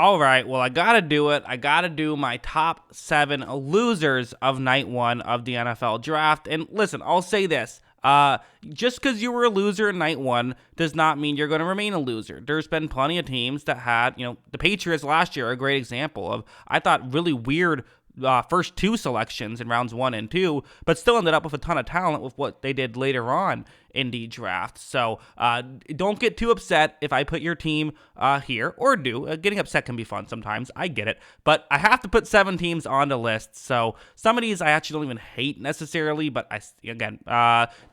All right, well, I gotta do it. I gotta do my top 7 losers of night 1 of the NFL draft. And listen, I'll say this. Just because you were a loser in night 1 does not mean you're going to remain a loser. There's been plenty of teams that had, the Patriots last year are a great example of, I thought, really weird first 2 selections in rounds 1 and 2, but still ended up with a ton of talent with what they did later on in the draft. So don't get too upset if I put your team here, or do. Getting upset can be fun sometimes. I get it. But I have to put 7 teams on the list. So some of these I actually don't even hate necessarily, but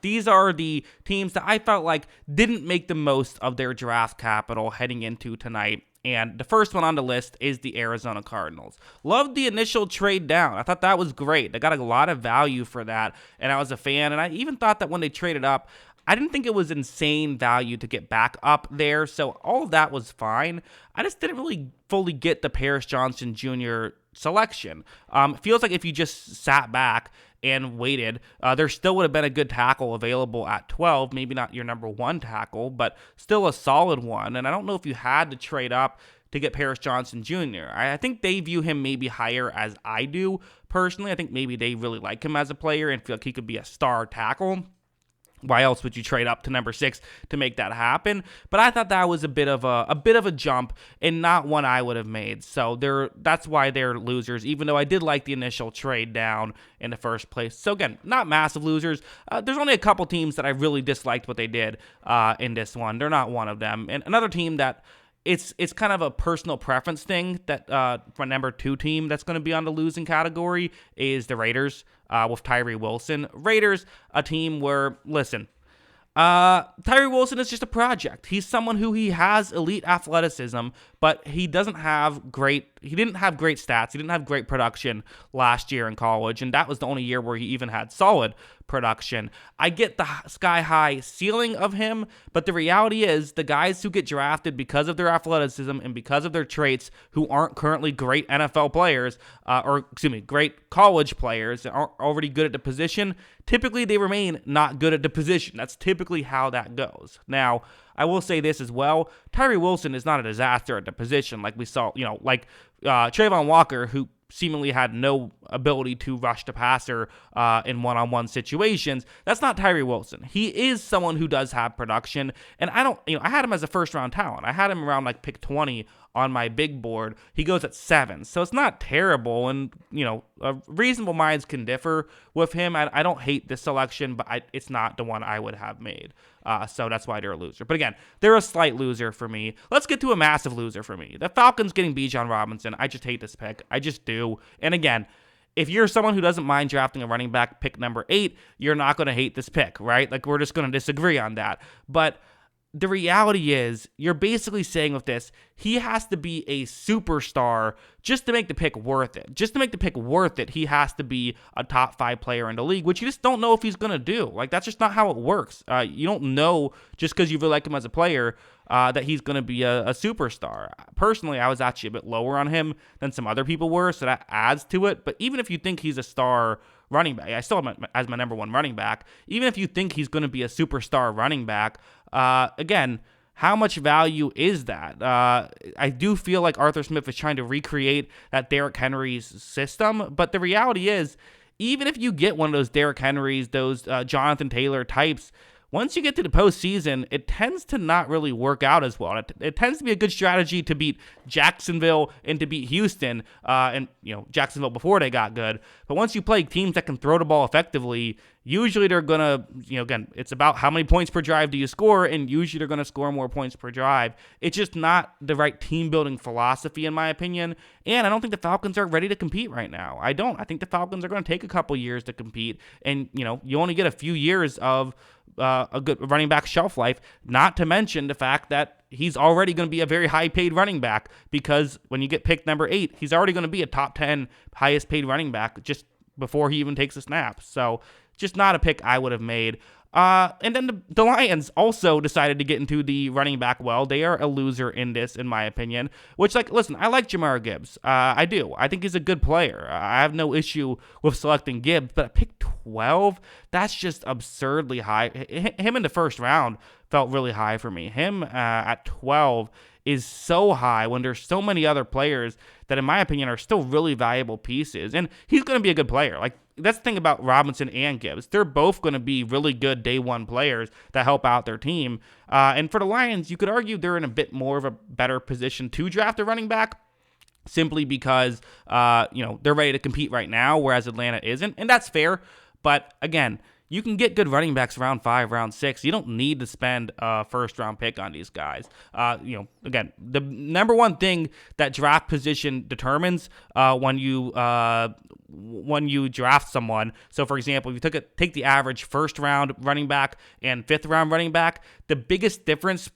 these are the teams that I felt like didn't make the most of their draft capital heading into tonight. And the first one on the list is the Arizona Cardinals. Loved the initial trade down. I thought that was great. They got a lot of value for that, and I was a fan. And I even thought that when they traded up, I didn't think it was insane value to get back up there. So all of that was fine. I just didn't really fully get the Paris Johnson Jr. selection. It feels like if you just sat back and waited, there still would have been a good tackle available at 12. Maybe not your number 1 tackle, but still a solid one. And I don't know if you had to trade up to get Paris Johnson Jr. I think they view him maybe higher as I do personally. I think maybe they really like him as a player and feel like he could be a star tackle. Why else would you trade up to number 6 to make that happen? But I thought that was a bit of a jump and not one I would have made. So that's why they're losers, even though I did like the initial trade down in the first place. So again, not massive losers. There's only a couple teams that I really disliked what they did in this one. They're not one of them. And another team that it's kind of a personal preference thing that for number 2 team that's going to be on the losing category is the Raiders. With Tyree Wilson. Raiders, a team where, listen, Tyree Wilson is just a project. He's someone who he has elite athleticism, but he didn't have great stats. He didn't have great production last year in college, and that was the only year where he even had solid production. I get the sky-high ceiling of him, but the reality is the guys who get drafted because of their athleticism and because of their traits who aren't currently great NFL players, great college players that aren't already good at the position, typically they remain not good at the position. That's typically how that goes. Now, I will say this as well. Tyree Wilson is not a disaster at the position like we saw, Trayvon Walker, who seemingly had no ability to rush the passer in one-on-one situations. That's not Tyree Wilson. He is someone who does have production, and I had him as a first-round talent. I had him around like pick 20 on my big board. He goes at 7, so it's not terrible, and reasonable minds can differ with him. I don't hate this selection, but it's not the one I would have made. So that's why they're a loser. But again, they're a slight loser for me. Let's get to a massive loser for me. The Falcons getting Bijan Robinson. I just hate this pick. I just do. And again, if you're someone who doesn't mind drafting a running back pick number 8, you're not going to hate this pick, right? Like, we're just going to disagree on that. But the reality is, you're basically saying with this, he has to be a superstar just to make the pick worth it. Just to make the pick worth it, he has to be a top 5 player in the league, which you just don't know if he's going to do. Like, that's just not how it works. You don't know just because you really like him as a player that he's going to be a superstar. Personally, I was actually a bit lower on him than some other people were, so that adds to it. But even if you think he's a star running back, I still have him as my number 1 running back. Even if you think he's going to be a superstar running back, again, how much value is that? I do feel like Arthur Smith is trying to recreate that Derrick Henry's system, but the reality is, even if you get one of those Derrick Henrys, those Jonathan Taylor types, once you get to the postseason, it tends to not really work out as well. It tends to be a good strategy to beat Jacksonville and to beat Houston, and Jacksonville before they got good. But once you play teams that can throw the ball effectively, usually they're going to, again, it's about how many points per drive do you score, and usually they're going to score more points per drive. It's just not the right team-building philosophy, in my opinion, and I don't think the Falcons are ready to compete right now. I don't. I think the Falcons are going to take a couple years to compete, and, you only get a few years of a good running back shelf life, not to mention the fact that he's already going to be a very high-paid running back, because when you get picked number 8, he's already going to be a top 10 highest-paid running back just before he even takes a snap. So just not a pick I would have made. And then the Lions also decided to get into the running back well. They are a loser in this, in my opinion. Which, listen, I like Jahmyr Gibbs. I do. I think he's a good player. I have no issue with selecting Gibbs. But at pick 12, that's just absurdly high. Him in the first round felt really high for me. Him at 12 is so high when there's so many other players that, in my opinion, are still really valuable pieces. And he's going to be a good player. Like, that's the thing about Robinson and Gibbs. They're both going to be really good day one players that help out their team. And for the Lions, you could argue they're in a bit more of a better position to draft a running back, simply because, they're ready to compete right now, whereas Atlanta isn't. And that's fair. But again, you can get good running backs round 5, round 6. You don't need to spend a first-round pick on these guys. Again, the number one thing that draft position determines when you draft someone. So, for example, if you take the average first-round running back and fifth-round running back, the biggest difference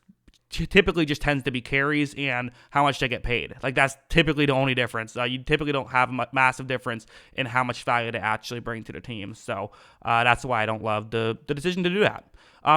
typically just tends to be carries and how much they get paid. Like, that's typically the only difference. You typically don't have a massive difference in how much value they actually bring to the team. So that's why I don't love the decision to do that.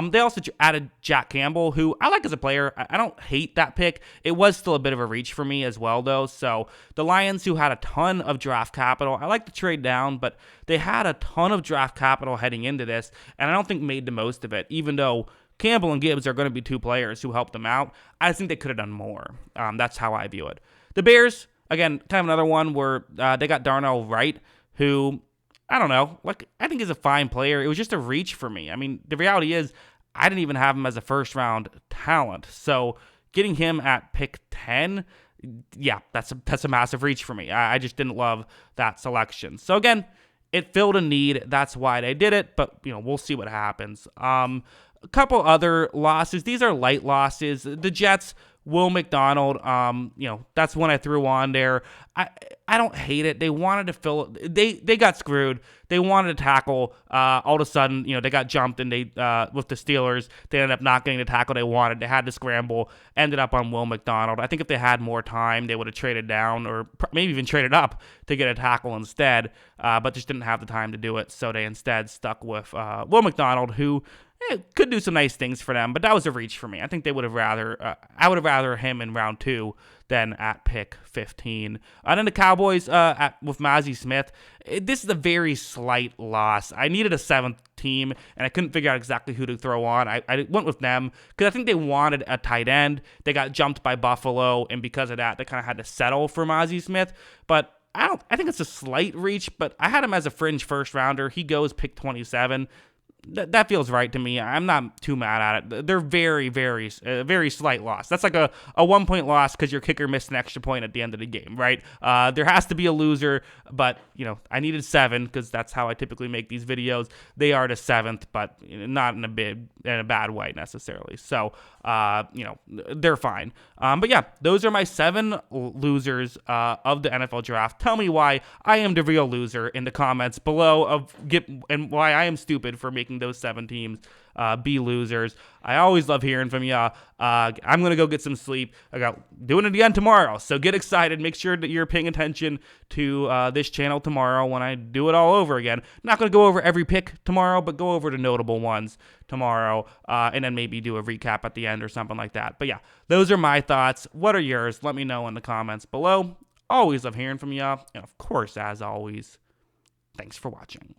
They also added Jack Campbell, who I like as a player. I don't hate that pick. It was still a bit of a reach for me as well, though. So the Lions, who had a ton of draft capital, I like to trade down, but they had a ton of draft capital heading into this, and I don't think made the most of it, even though Campbell and Gibbs are going to be two players who helped them out. I think they could have done more. That's how I view it. The Bears, again, kind of another one where they got Darnell Wright, who, I don't know, I think is a fine player. It was just a reach for me. I mean, the reality is I didn't even have him as a first-round talent. So getting him at pick 10, yeah, that's a massive reach for me. I just didn't love that selection. So again, it filled a need. That's why they did it, but we'll see what happens. A couple other losses. These are light losses. The Jets, Will McDonald, that's one I threw on there. I don't hate it. They wanted to fill it. They got screwed. They wanted to tackle. All of a sudden, they got jumped, and they with the Steelers, they ended up not getting the tackle they wanted. They had to scramble. Ended up on Will McDonald. I think if they had more time, they would have traded down or maybe even traded up to get a tackle instead, but just didn't have the time to do it. So they instead stuck with Will McDonald, who could do some nice things for them, but that was a reach for me. I think they would have I would have rather him in round 2 than at pick 15. And then the Cowboys with Mazi Smith. This is a very slight loss. I needed a 7th team, and I couldn't figure out exactly who to throw on. I went with them because I think they wanted a tight end. They got jumped by Buffalo, and because of that, they kind of had to settle for Mazi Smith. But I think it's a slight reach, but I had him as a fringe first rounder. He goes pick 27. That feels right to me. I'm not too mad at it. They're very, very, very slight loss. That's like a 1-point loss because your kicker missed an extra point at the end of the game, right? There has to be a loser, but I needed 7 because that's how I typically make these videos. They are the 7th, but not in a bad way necessarily. So they're fine. But yeah, those are my 7 losers of the NFL draft. Tell me why I am the real loser in the comments below and why I am stupid for making those 7 teams be losers. I always love hearing from you. I'm going to go get some sleep. I got doing it again tomorrow, so get excited. Make sure that you're paying attention to this channel tomorrow when I do it all over again. Not going to go over every pick tomorrow, but go over the notable ones tomorrow, and then maybe do a recap at the end or something like that. But yeah, those are my thoughts. What are yours? Let me know in the comments below. Always love hearing from you. And of course, as always, thanks for watching.